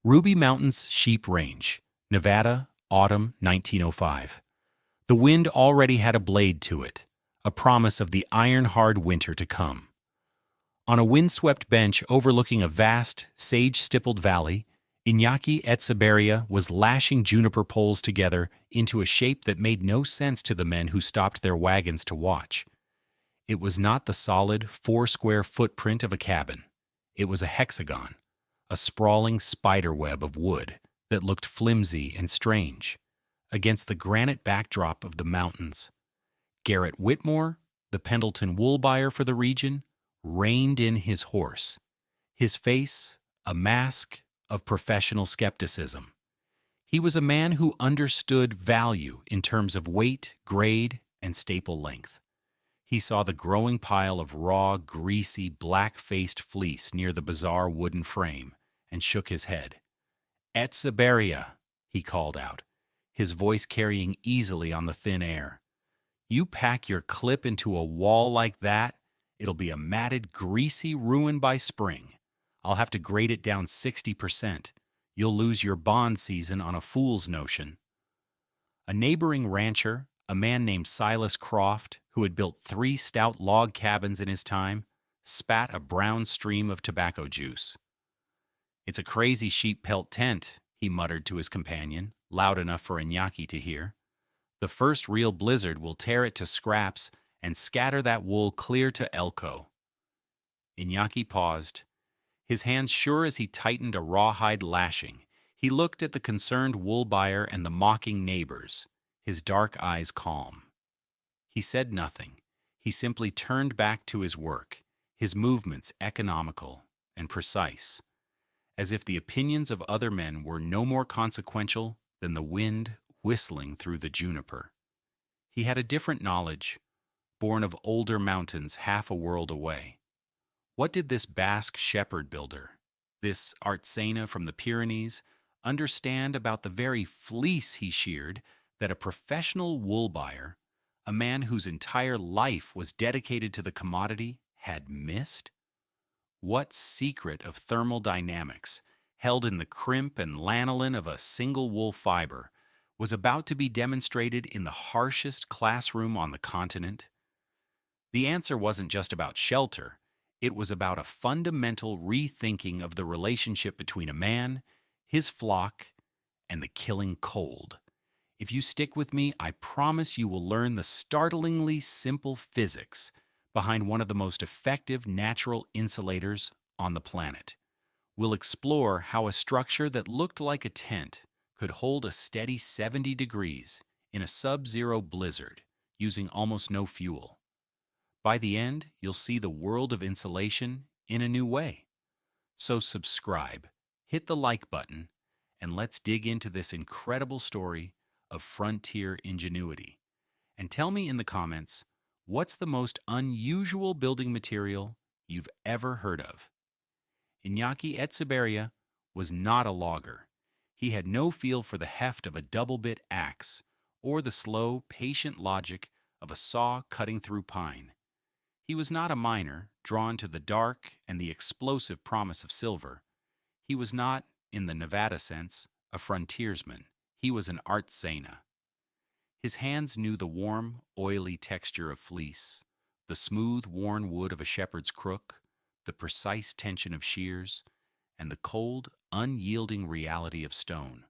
Ruby Mountains Sheep Range, Nevada, autumn 1905. The wind already had a blade to it, a promise of the iron-hard winter to come. On a windswept bench overlooking a vast, sage-stippled valley, Iñaki Etxeberria was lashing juniper poles together into a shape that made no sense to the men who stopped their wagons to watch. It was not the solid, four-square footprint of a cabin. It was a hexagon, a sprawling spiderweb of wood that looked flimsy and strange against the granite backdrop of the mountains. Garrett Whitmore, the Pendleton wool buyer for the region, reined in his horse, his face a mask of professional skepticism. He was a man who understood value in terms of weight, grade, and staple length. He saw the growing pile of raw, greasy, black-faced fleece near the bizarre wooden frame and shook his head. "Etxeberria," he called out, his voice carrying easily on the thin air. "You pack your clip into a wall like that, it'll be a matted, greasy ruin by spring. I'll have to grade it down 60%. You'll lose your bond season on a fool's notion." A neighboring rancher, a man named Silas Croft, who had built 3 stout log cabins in his time, spat a brown stream of tobacco juice. "It's a crazy sheep pelt tent," he muttered to his companion, loud enough for Iñaki to hear. "The first real blizzard will tear it to scraps and scatter that wool clear to Elko." Iñaki paused, his hands sure as he tightened a rawhide lashing. He looked at the concerned wool buyer and the mocking neighbors, his dark eyes calm. He said nothing. He simply turned back to his work, his movements economical and precise, as if the opinions of other men were no more consequential than the wind whistling through the juniper. He had a different knowledge, born of older mountains half a world away. What did this Basque shepherd builder, this artsena from the Pyrenees, understand about the very fleece he sheared that a professional wool buyer, a man whose entire life was dedicated to the commodity, had missed? What secret of thermodynamics, held in the crimp and lanolin of a single wool fiber, was about to be demonstrated in the harshest classroom on the continent? The answer wasn't just about shelter. It was about a fundamental rethinking of the relationship between a man, his flock, and the killing cold. If you stick with me, I promise you will learn the startlingly simple physics behind one of the most effective natural insulators on the planet. We'll explore how a structure that looked like a tent could hold a steady 70 degrees in a sub-zero blizzard using almost no fuel. By the end, you'll see the world of insulation in a new way. So subscribe, hit the like button, and let's dig into this incredible story of frontier ingenuity. And tell me in the comments, what's the most unusual building material you've ever heard of? Iñaki Etxeberria was not a logger. He had no feel for the heft of a double-bit axe or the slow, patient logic of a saw cutting through pine. He was not a miner, drawn to the dark and the explosive promise of silver. He was not, in the Nevada sense, a frontiersman. He was an artsena. His hands knew the warm, oily texture of fleece, the smooth, worn wood of a shepherd's crook, the precise tension of shears, and the cold, unyielding reality of stone.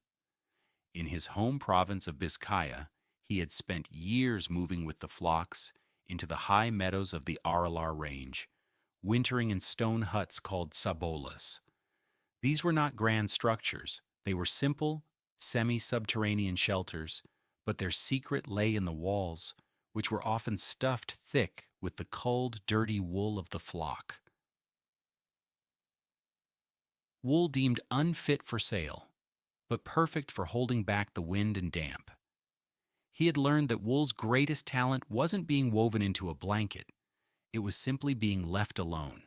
In his home province of Vizcaya, he had spent years moving with the flocks into the high meadows of the Aralar Range, wintering in stone huts called sabolas. These were not grand structures. They were simple, semi-subterranean shelters, but their secret lay in the walls, which were often stuffed thick with the culled, dirty wool of the flock. Wool deemed unfit for sale, but perfect for holding back the wind and damp. He had learned that wool's greatest talent wasn't being woven into a blanket. It was simply being left alone,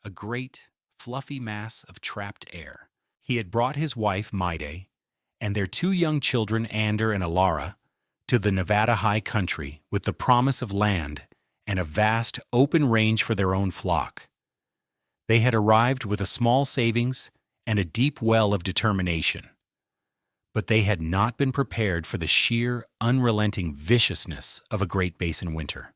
a great, fluffy mass of trapped air. He had brought his wife, Maide, and their 2 young children, Ander and Alara, to the Nevada high country with the promise of land and a vast, open range for their own flock. They had arrived with a small savings and a deep well of determination. But they had not been prepared for the sheer, unrelenting viciousness of a Great Basin winter.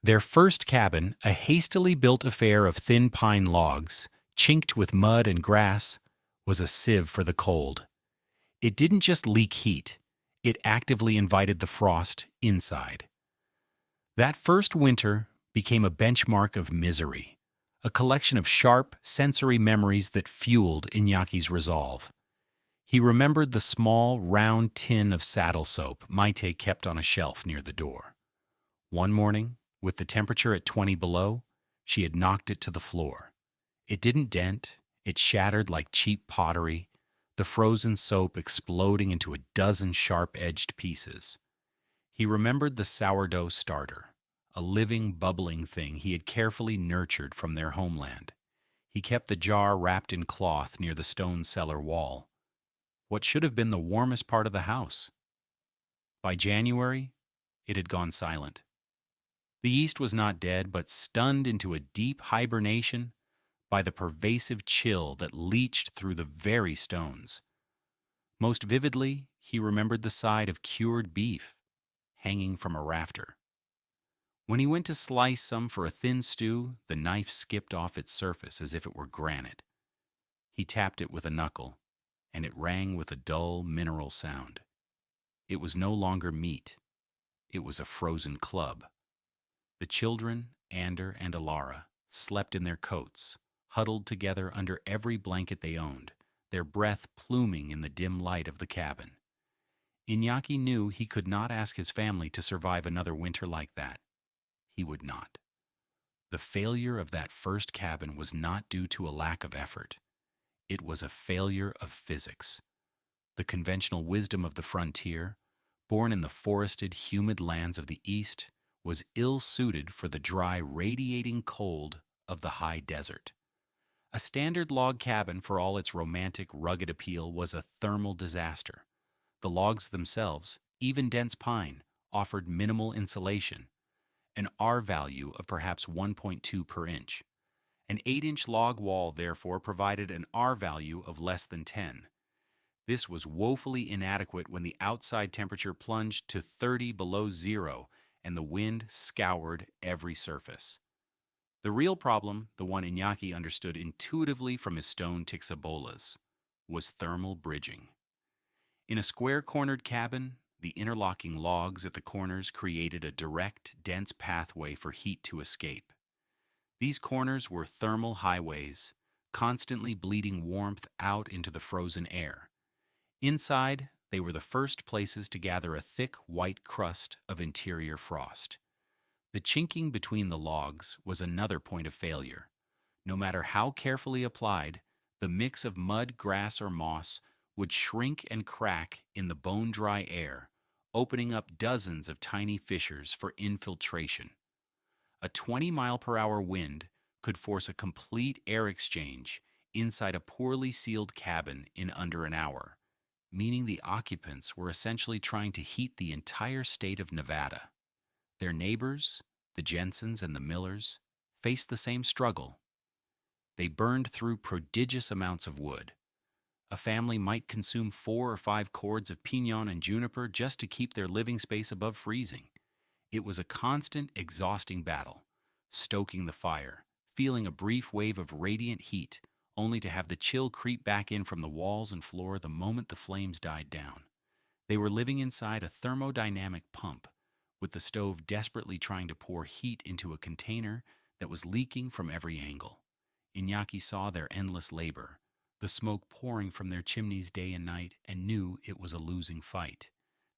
Their first cabin, a hastily built affair of thin pine logs, chinked with mud and grass, was a sieve for the cold. It didn't just leak heat, it actively invited the frost inside. That first winter became a benchmark of misery, a collection of sharp, sensory memories that fueled Iñaki's resolve. He remembered the small, round tin of saddle soap Maite kept on a shelf near the door. One morning, with the temperature at 20 below, she had knocked it to the floor. It didn't dent, it shattered like cheap pottery, the frozen soap exploding into a dozen sharp-edged pieces. He remembered the sourdough starter, a living, bubbling thing he had carefully nurtured from their homeland. He kept the jar wrapped in cloth near the stone cellar wall, what should have been the warmest part of the house. By January, it had gone silent. The yeast was not dead, but stunned into a deep hibernation by the pervasive chill that leached through the very stones. Most vividly, he remembered the side of cured beef hanging from a rafter. When he went to slice some for a thin stew, the knife skipped off its surface as if it were granite. He tapped it with a knuckle, and it rang with a dull, mineral sound. It was no longer meat. It was a frozen club. The children, Ander and Alara, slept in their coats, huddled together under every blanket they owned, their breath pluming in the dim light of the cabin. Iñaki knew he could not ask his family to survive another winter like that. He would not. The failure of that first cabin was not due to a lack of effort. It was a failure of physics. The conventional wisdom of the frontier, born in the forested, humid lands of the East, was ill-suited for the dry, radiating cold of the high desert. A standard log cabin, for all its romantic, rugged appeal, was a thermal disaster. The logs themselves, even dense pine, offered minimal insulation, an R value of perhaps 1.2 per inch. An 8-inch log wall, therefore, provided an R value of less than 10. This was woefully inadequate when the outside temperature plunged to 30 below zero and the wind scoured every surface. The real problem, the one Iñaki understood intuitively from his stone tixabolas, was thermal bridging. In a square-cornered cabin, the interlocking logs at the corners created a direct, dense pathway for heat to escape. These corners were thermal highways, constantly bleeding warmth out into the frozen air. Inside, they were the first places to gather a thick, white crust of interior frost. The chinking between the logs was another point of failure. No matter how carefully applied, the mix of mud, grass, or moss would shrink and crack in the bone-dry air, opening up dozens of tiny fissures for infiltration. A 20-mile-per-hour wind could force a complete air exchange inside a poorly sealed cabin in under an hour, meaning the occupants were essentially trying to heat the entire state of Nevada. Their neighbors, the Jensens and the Millers, faced the same struggle. They burned through prodigious amounts of wood. A family might consume 4 or 5 cords of pinon and juniper just to keep their living space above freezing. It was a constant, exhausting battle, stoking the fire, feeling a brief wave of radiant heat, only to have the chill creep back in from the walls and floor the moment the flames died down. They were living inside a thermodynamic pump, with the stove desperately trying to pour heat into a container that was leaking from every angle. Iñaki saw their endless labor, the smoke pouring from their chimneys day and night, and knew it was a losing fight.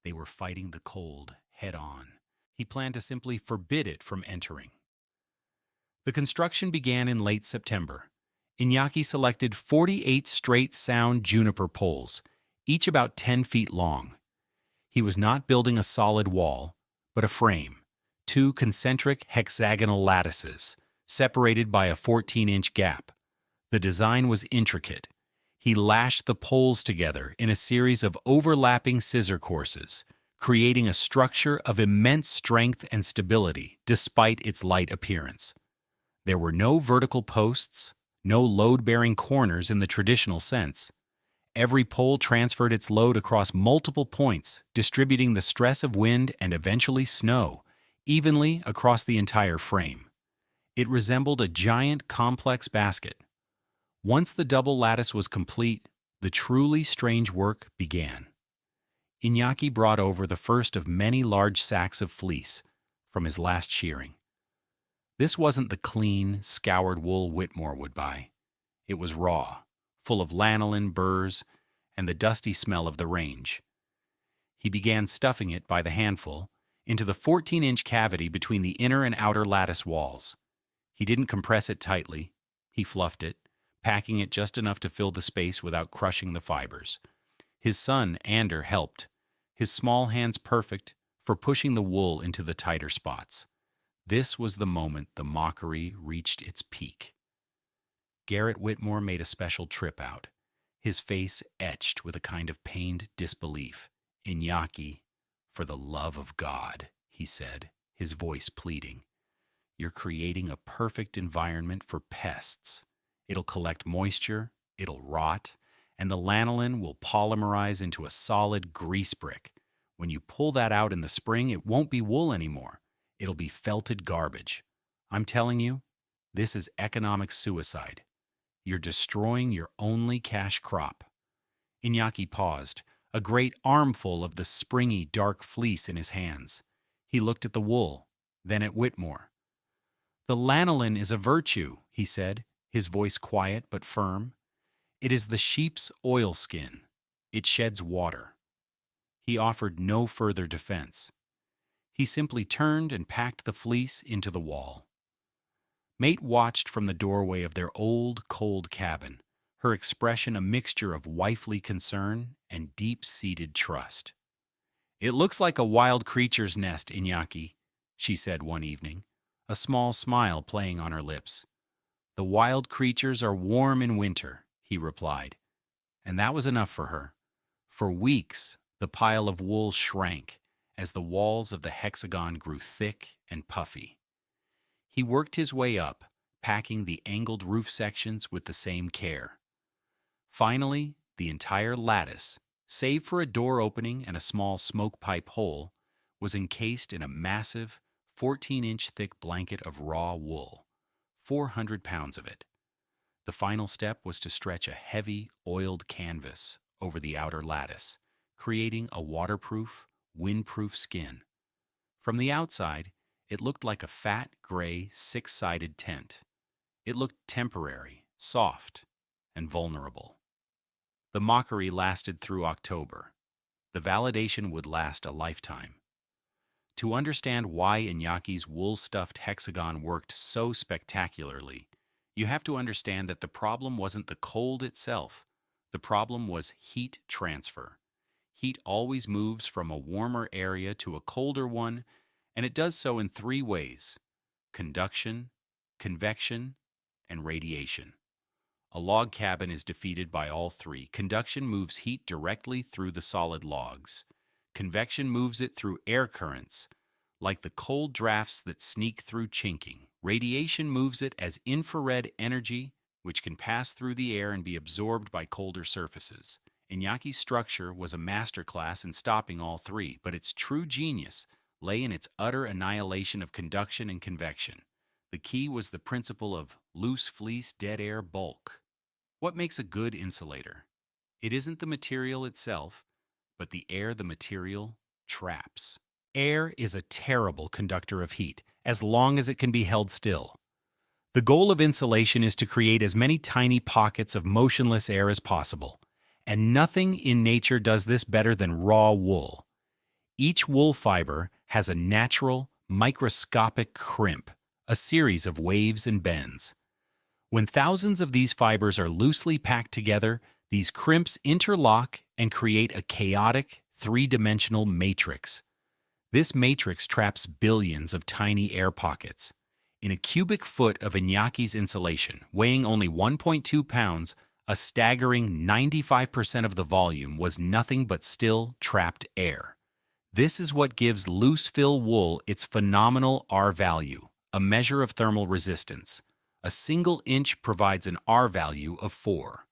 They were fighting the cold head-on. He planned to simply forbid it from entering. The construction began in late September. Iñaki selected 48 straight sound juniper poles, each about 10 feet long. He was not building a solid wall, but a frame, 2 concentric hexagonal lattices, separated by a 14-inch gap. The design was intricate. He lashed the poles together in a series of overlapping scissor courses, creating a structure of immense strength and stability despite its light appearance. There were no vertical posts, No load-bearing corners in the traditional sense. Every pole transferred its load across multiple points, distributing the stress of wind and eventually snow evenly across the entire frame. It resembled a giant, complex basket. Once the double lattice was complete, the truly strange work began. Iñaki brought over the first of many large sacks of fleece from his last shearing. This wasn't the clean, scoured wool Whitmore would buy. It was raw, full of lanolin, burrs, and the dusty smell of the range. He began stuffing it by the handful into the 14-inch cavity between the inner and outer lattice walls. He didn't compress it tightly. He fluffed it, packing it just enough to fill the space without crushing the fibers. His son, Ander, helped, his small hands perfect for pushing the wool into the tighter spots. This was the moment the mockery reached its peak. Garrett Whitmore made a special trip out, his face etched with a kind of pained disbelief. "Iñaki, for the love of God," he said, his voice pleading. "You're creating a perfect environment for pests. It'll collect moisture, it'll rot, and the lanolin will polymerize into a solid grease brick. When you pull that out in the spring, it won't be wool anymore. It'll be felted garbage. I'm telling you, this is economic suicide. You're destroying your only cash crop." Iñaki paused, a great armful of the springy, dark fleece in his hands. He looked at the wool, then at Whitmore. "The lanolin is a virtue," he said, his voice quiet but firm. "It is the sheep's oilskin. It sheds water." He offered no further defense. He simply turned and packed the fleece into the wall. Mate watched from the doorway of their old, cold cabin, her expression a mixture of wifely concern and deep-seated trust. "It looks like a wild creature's nest, Iñaki," she said one evening, a small smile playing on her lips. "The wild creatures are warm in winter," he replied. And that was enough for her. For weeks, the pile of wool shrank as the walls of the hexagon grew thick and puffy. He worked his way up, packing the angled roof sections with the same care. Finally, the entire lattice, save for a door opening and a small smoke pipe hole, was encased in a massive, 14-inch thick blanket of raw wool, 400 pounds of it. The final step was to stretch a heavy, oiled canvas over the outer lattice, creating a waterproof, windproof skin. From the outside, it looked like a fat, gray, six-sided tent. It looked temporary, soft, and vulnerable. The mockery lasted through October. The validation would last a lifetime. To understand why Iñaki's wool-stuffed hexagon worked so spectacularly, you have to understand that the problem wasn't the cold itself. The problem was heat transfer. Heat always moves from a warmer area to a colder one, and it does so in three ways: conduction, convection, and radiation. A log cabin is defeated by all three. Conduction moves heat directly through the solid logs. Convection moves it through air currents, like the cold drafts that sneak through chinking. Radiation moves it as infrared energy, which can pass through the air and be absorbed by colder surfaces. Iñaki's structure was a masterclass in stopping all three, but its true genius lay in its utter annihilation of conduction and convection. The key was the principle of loose fleece dead air bulk. What makes a good insulator? It isn't the material itself, but the air the material traps. Air is a terrible conductor of heat, as long as it can be held still. The goal of insulation is to create as many tiny pockets of motionless air as possible, and nothing in nature does this better than raw wool. Each wool fiber has a natural, microscopic crimp, a series of waves and bends. When thousands of these fibers are loosely packed together, these crimps interlock and create a chaotic, three-dimensional matrix. This matrix traps billions of tiny air pockets. In a cubic foot of Iñaki's insulation, weighing only 1.2 pounds, a staggering 95% of the volume was nothing but still, trapped air. This is what gives loose-fill wool its phenomenal R value, a measure of thermal resistance. A single inch provides an R value of 4.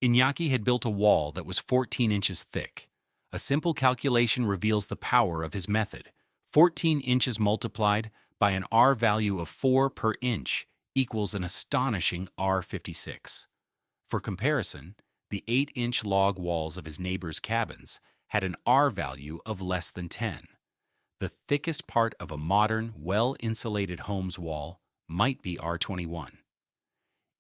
Iñaki had built a wall that was 14 inches thick. A simple calculation reveals the power of his method. 14 inches multiplied by an R value of 4 per inch equals an astonishing R56. For comparison, the 8-inch log walls of his neighbors' cabins had an R value of less than 10. The thickest part of a modern, well-insulated home's wall might be R21.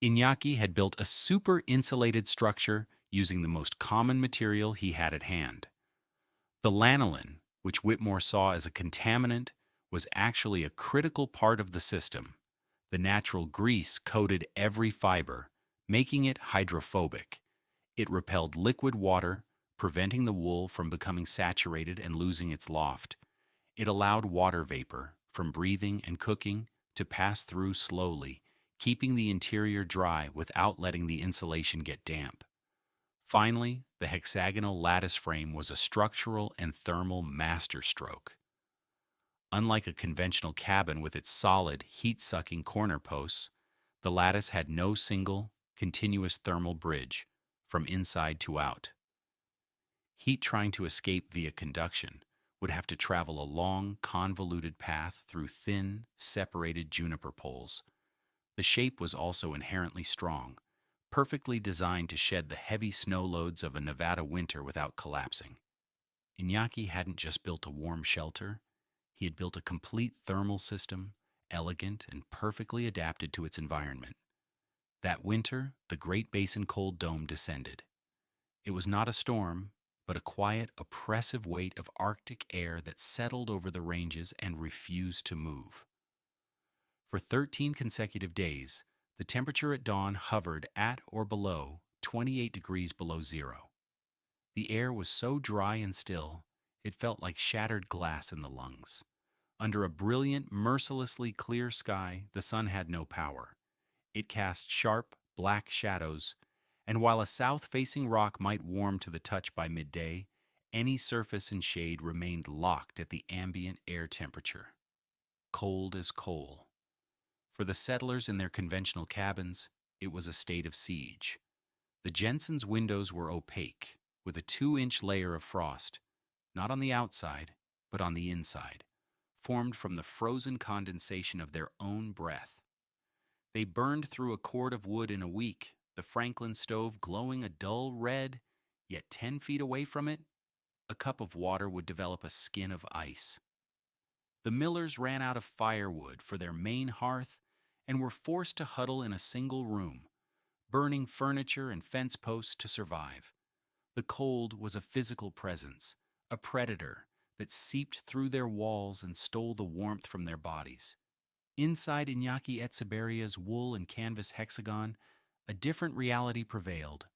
Iñaki had built a super-insulated structure using the most common material he had at hand. The lanolin, which Whitmore saw as a contaminant, was actually a critical part of the system. The natural grease coated every fiber, making it hydrophobic. It repelled liquid water, preventing the wool from becoming saturated and losing its loft. It allowed water vapor, from breathing and cooking, to pass through slowly, keeping the interior dry without letting the insulation get damp. Finally, the hexagonal lattice frame was a structural and thermal masterstroke. Unlike a conventional cabin with its solid, heat-sucking corner posts, the lattice had no single, continuous thermal bridge from inside to out. Heat trying to escape via conduction would have to travel a long, convoluted path through thin, separated juniper poles. The shape was also inherently strong, perfectly designed to shed the heavy snow loads of a Nevada winter without collapsing. Iñaki hadn't just built a warm shelter, he had built a complete thermal system, elegant and perfectly adapted to its environment. That winter, the Great Basin cold dome descended. It was not a storm, but a quiet, oppressive weight of Arctic air that settled over the ranges and refused to move. For 13 consecutive days, the temperature at dawn hovered at or below 28 degrees below zero. The air was so dry and still, it felt like shattered glass in the lungs. Under a brilliant, mercilessly clear sky, the sun had no power. It cast sharp, black shadows, and while a south-facing rock might warm to the touch by midday, any surface and shade remained locked at the ambient air temperature. Cold as coal. For the settlers in their conventional cabins, it was a state of siege. The Jensen's windows were opaque, with a 2-inch layer of frost, not on the outside, but on the inside, formed from the frozen condensation of their own breath. They burned through a cord of wood in a week, the Franklin stove glowing a dull red, yet 10 feet away from it, a cup of water would develop a skin of ice. The Millers ran out of firewood for their main hearth and were forced to huddle in a single room, burning furniture and fence posts to survive. The cold was a physical presence, a predator that seeped through their walls and stole the warmth from their bodies. Inside Iñaki Etxeberria's wool and canvas hexagon, a different reality prevailed.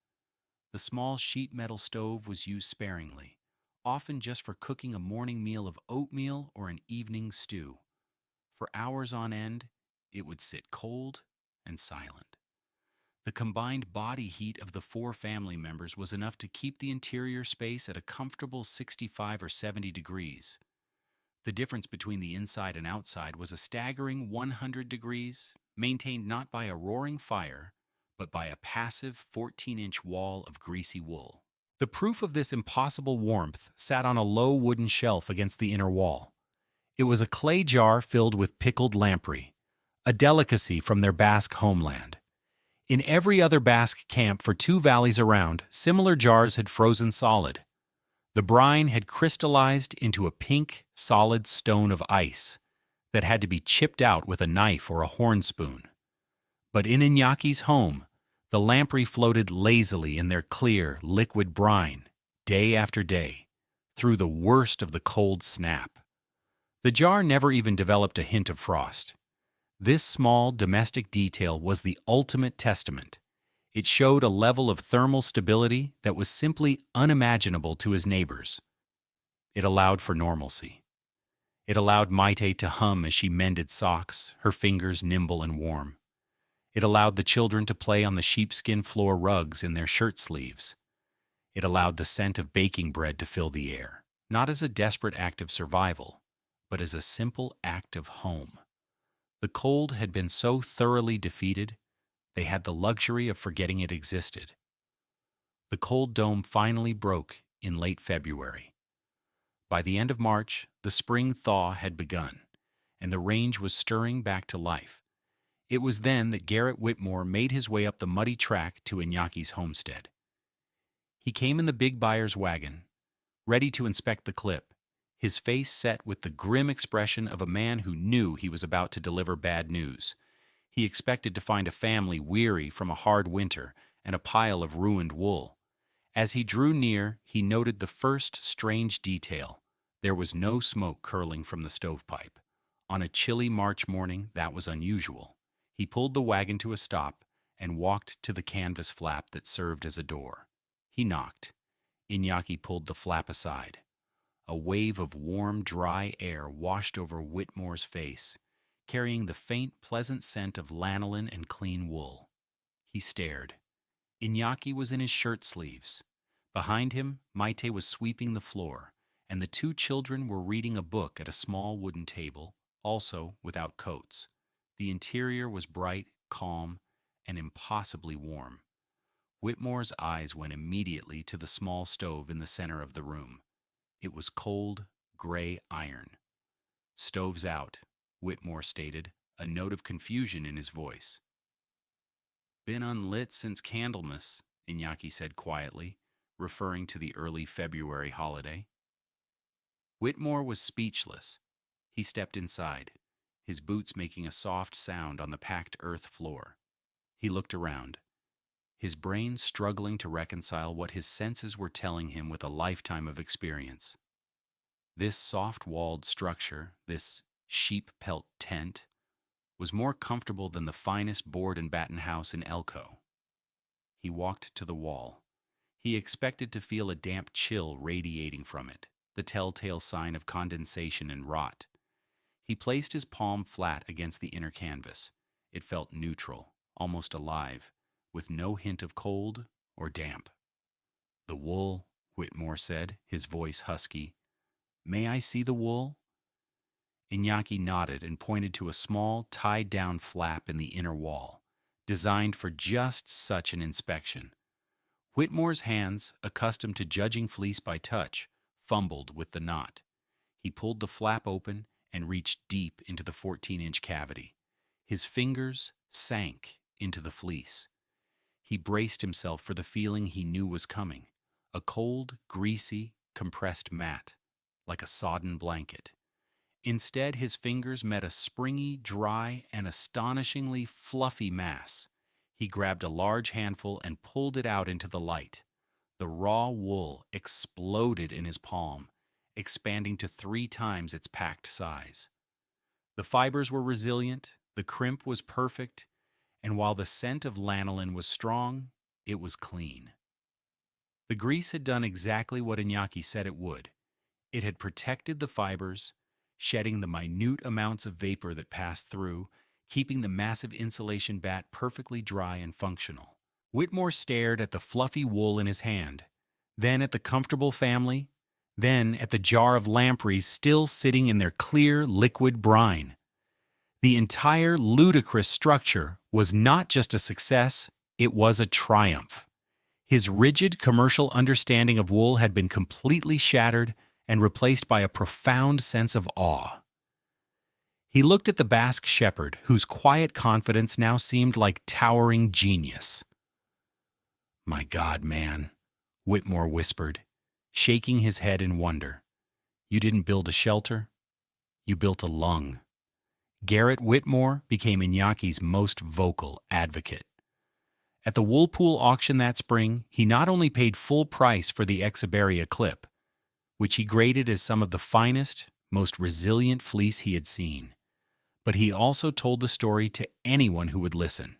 The small sheet metal stove was used sparingly, often just for cooking a morning meal of oatmeal or an evening stew. For hours on end, it would sit cold and silent. The combined body heat of the 4 family members was enough to keep the interior space at a comfortable 65 or 70 degrees. The difference between the inside and outside was a staggering 100 degrees, maintained not by a roaring fire, but by a passive 14-inch wall of greasy wool. The proof of this impossible warmth sat on a low wooden shelf against the inner wall. It was a clay jar filled with pickled lamprey, a delicacy from their Basque homeland. In every other Basque camp for 2 valleys around, similar jars had frozen solid. The brine had crystallized into a pink, solid stone of ice that had to be chipped out with a knife or a horn spoon. But in Iñaki's home, the lamprey floated lazily in their clear, liquid brine, day after day, through the worst of the cold snap. The jar never even developed a hint of frost. This small domestic detail was the ultimate testament. It showed a level of thermal stability that was simply unimaginable to his neighbors. It allowed for normalcy. It allowed Maite to hum as she mended socks, her fingers nimble and warm. It allowed the children to play on the sheepskin floor rugs in their shirt sleeves. It allowed the scent of baking bread to fill the air, not as a desperate act of survival, but as a simple act of home. The cold had been so thoroughly defeated, they had the luxury of forgetting it existed. The cold dome finally broke in late February. By the end of March, the spring thaw had begun, and the range was stirring back to life. It was then that Garrett Whitmore made his way up the muddy track to Iñaki's homestead. He came in the big buyer's wagon, ready to inspect the clip, his face set with the grim expression of a man who knew he was about to deliver bad news. He expected to find a family weary from a hard winter and a pile of ruined wool. As he drew near, he noted the first strange detail. There was no smoke curling from the stovepipe. On a chilly March morning, that was unusual. He pulled the wagon to a stop and walked to the canvas flap that served as a door. He knocked. Iñaki pulled the flap aside. A wave of warm, dry air washed over Whitmore's face, carrying the faint, pleasant scent of lanolin and clean wool. He stared. Iñaki was in his shirt sleeves. Behind him, Maite was sweeping the floor, and the two children were reading a book at a small wooden table, also without coats. The interior was bright, calm, and impossibly warm. Whitmore's eyes went immediately to the small stove in the center of the room. It was cold, gray iron. "Stove's out," Whitmore stated, a note of confusion in his voice. "Been unlit since Candlemas," Iñaki said quietly, referring to the early February holiday. Whitmore was speechless. He stepped inside, his boots making a soft sound on the packed earth floor. He looked around, his brain struggling to reconcile what his senses were telling him with a lifetime of experience. This soft-walled structure, this sheep pelt tent, was more comfortable than the finest board and batten house in Elko. He walked to the wall. He expected to feel a damp chill radiating from it, the telltale sign of condensation and rot. He placed his palm flat against the inner canvas. It felt neutral, almost alive, with no hint of cold or damp. "The wool," Whitmore said, his voice husky. "May I see the wool?" Iñaki nodded and pointed to a small, tied-down flap in the inner wall, designed for just such an inspection. Whitmore's hands, accustomed to judging fleece by touch, fumbled with the knot. He pulled the flap open and reached deep into the 14-inch cavity. His fingers sank into the fleece. He braced himself for the feeling he knew was coming, a cold, greasy, compressed mat, like a sodden blanket. Instead, his fingers met a springy, dry, and astonishingly fluffy mass. He grabbed a large handful and pulled it out into the light. The raw wool exploded in his palm, expanding to 3 times its packed size. The fibers were resilient, the crimp was perfect, and while the scent of lanolin was strong, it was clean. The grease had done exactly what Iñaki said it would. It had protected the fibers, shedding the minute amounts of vapor that passed through, keeping the massive insulation bat perfectly dry and functional. Whitmore stared at the fluffy wool in his hand, then at the comfortable family, then at the jar of lampreys still sitting in their clear, liquid brine. The entire ludicrous structure was not just a success, it was a triumph. His rigid commercial understanding of wool had been completely shattered and replaced by a profound sense of awe. He looked at the Basque shepherd, whose quiet confidence now seemed like towering genius. "My God, man," Whitmore whispered, shaking his head in wonder. "You didn't build a shelter, you built a lung." Garrett Whitmore became Iñaki's most vocal advocate. At the Woolpool auction that spring, he not only paid full price for the Etxeberria clip, which he graded as some of the finest, most resilient fleece he had seen, but he also told the story to anyone who would listen.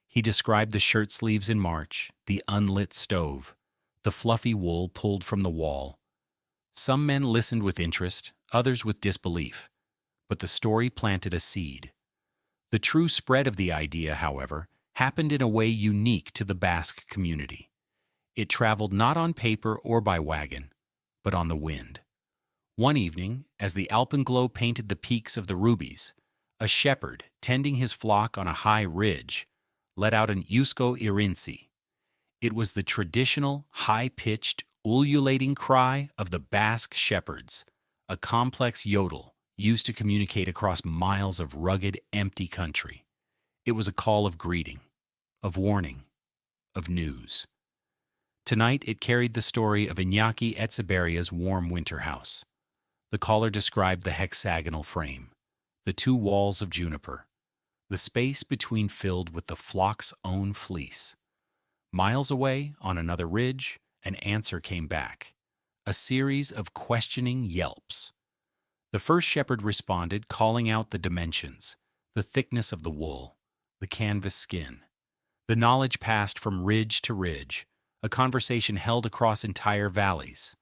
He described the shirt sleeves in March, the unlit stove, the fluffy wool pulled from the wall. Some men listened with interest, others with disbelief, but the story planted a seed. The true spread of the idea, however, happened in a way unique to the Basque community. It traveled not on paper or by wagon, but on the wind. One evening, as the alpenglow painted the peaks of the Rubies, A shepherd, tending his flock on a high ridge, let out an Eusko irinsi. It was the traditional, high-pitched, ululating cry of the Basque shepherds, a complex yodel used to communicate across miles of rugged, empty country. It was a call of greeting, of warning, of news. Tonight it carried the story of Iñaki Etxeberria's warm winter house. The caller described the hexagonal frame, the two walls of juniper, the space between filled with the flock's own fleece. Miles away, on another ridge, an answer came back, a series of questioning yelps. The first shepherd responded, calling out the dimensions, the thickness of the wool, the canvas skin. The knowledge passed from ridge to ridge, a conversation held across entire valleys,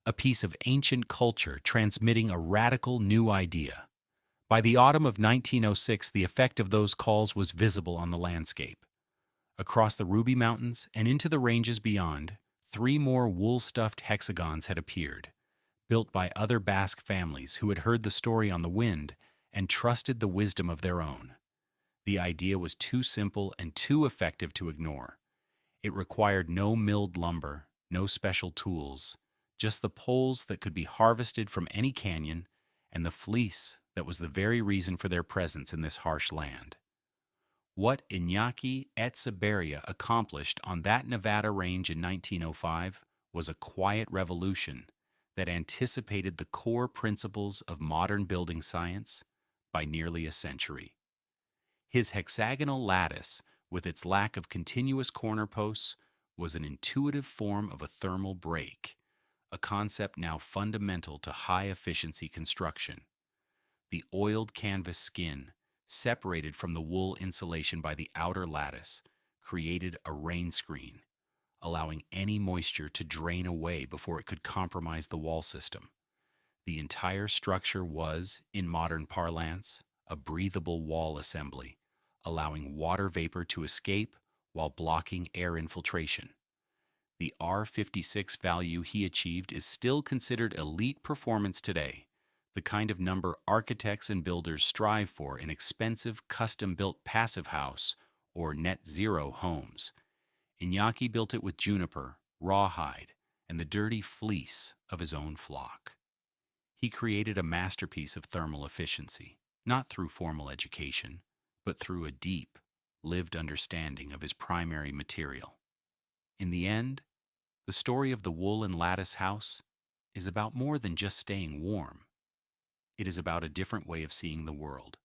a piece of ancient culture transmitting a radical new idea. By the autumn of 1906, the effect of those calls was visible on the landscape. Across the Ruby Mountains and into the ranges beyond, 3 more wool-stuffed hexagons had appeared, built by other Basque families who had heard the story on the wind and trusted the wisdom of their own. The idea was too simple and too effective to ignore. It required no milled lumber, no special tools, just the poles that could be harvested from any canyon and the fleece that was the very reason for their presence in this harsh land. What Iñaki Etxeberria accomplished on that Nevada range in 1905 was a quiet revolution that anticipated the core principles of modern building science by nearly a century. His hexagonal lattice, with its lack of continuous corner posts, was an intuitive form of a thermal break, a concept now fundamental to high-efficiency construction. The oiled canvas skin, separated from the wool insulation by the outer lattice, created a rain screen, allowing any moisture to drain away before it could compromise the wall system. The entire structure was, in modern parlance, a breathable wall assembly, allowing water vapor to escape while blocking air infiltration. The R56 value he achieved is still considered elite performance today, the kind of number architects and builders strive for in expensive, custom-built passive house or net-zero homes. Iñaki built it with juniper, rawhide, and the dirty fleece of his own flock. He created a masterpiece of thermal efficiency, not through formal education, but through a deep, lived understanding of his primary material. In the end, the story of the wool and lattice house is about more than just staying warm. It is about a different way of seeing the world.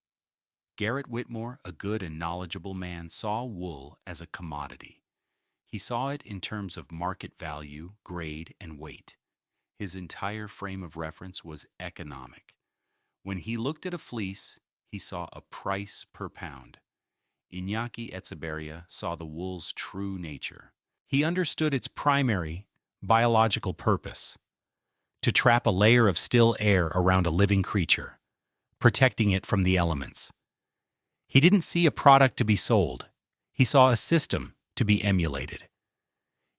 Garrett Whitmore, a good and knowledgeable man, saw wool as a commodity. He saw it in terms of market value, grade, and weight. His entire frame of reference was economic. When he looked at a fleece, he saw a price per pound. Iñaki Etxeberria saw the wool's true nature. He understood its primary biological purpose: to trap a layer of still air around a living creature, protecting it from the elements. He didn't see a product to be sold. He saw a system to be emulated.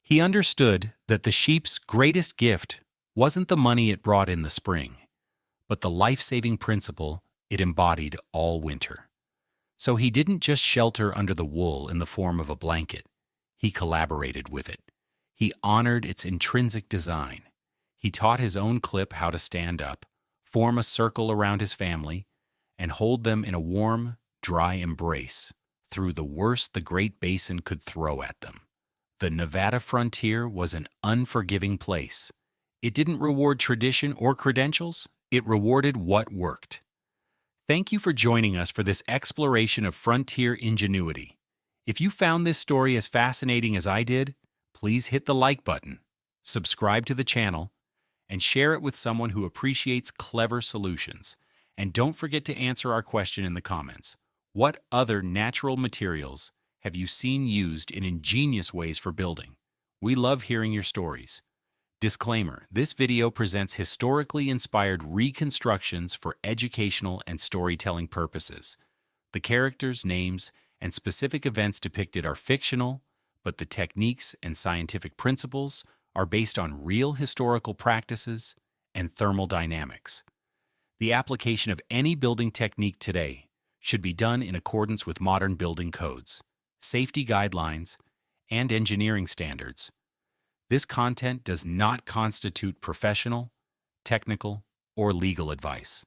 He understood that the sheep's greatest gift wasn't the money it brought in the spring, but the life-saving principle it embodied all winter. So he didn't just shelter under the wool in the form of a blanket. He collaborated with it. He honored its intrinsic design. He taught his own clip how to stand up, form a circle around his family, and hold them in a warm, dry embrace through the worst the Great Basin could throw at them. The Nevada frontier was an unforgiving place. It didn't reward tradition or credentials. It rewarded what worked. Thank you for joining us for this exploration of frontier ingenuity. If you found this story as fascinating as I did, please hit the like button, subscribe to the channel, and share it with someone who appreciates clever solutions. And don't forget to answer our question in the comments. What other natural materials have you seen used in ingenious ways for building? We love hearing your stories. Disclaimer: this video presents historically inspired reconstructions for educational and storytelling purposes. The characters, names, and specific events depicted are fictional, but the techniques and scientific principles are based on real historical practices and thermal dynamics. The application of any building technique today, should be done in accordance with modern building codes, safety guidelines, and engineering standards. This content does not constitute professional, technical, or legal advice.